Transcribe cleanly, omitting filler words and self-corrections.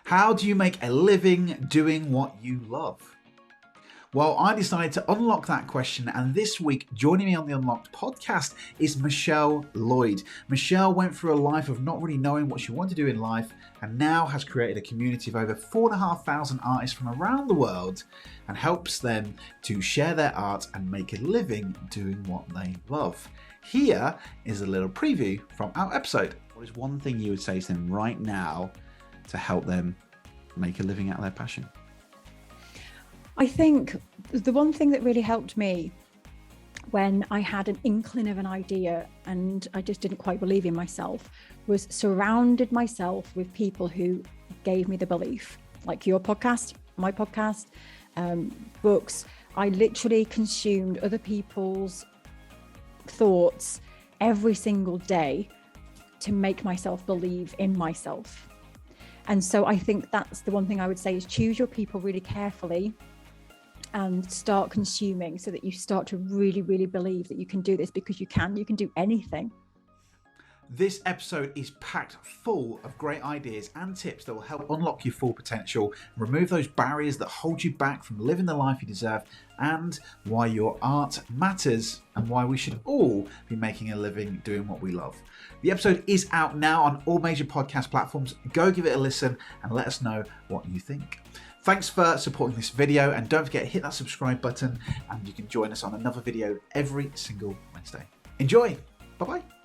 How do you make a living doing what you love? Well, I decided to unlock that question, and this week, joining me on the Unlocked podcast is Michelle Lloyd. Michelle went through a life of not really knowing what she wanted to do in life, and now has created a community of over 4,500 artists from around the world and helps them to share their art and make a living doing what they love. Here is a little preview from our episode. What is one thing you would say to them right now to help them make a living out of their passion? I think the one thing that really helped me when I had an inkling of an idea and I just didn't quite believe in myself was surrounded myself with people who gave me the belief, like your podcast, my podcast, books. I literally consumed other people's thoughts every single day to make myself believe in myself. And so I think that's the one thing I would say is choose your people really carefully and start consuming so that you start to really, really believe that you can do this, because you can do anything. This episode is packed full of great ideas and tips that will help unlock your full potential, remove those barriers that hold you back from living the life you deserve, and why your art matters and why we should all be making a living doing what we love. The episode is out now on all major podcast platforms. Go give it a listen and let us know what you think. Thanks for supporting this video, and don't forget to hit that subscribe button, and you can join us on another video every single Wednesday. Enjoy. Bye-bye.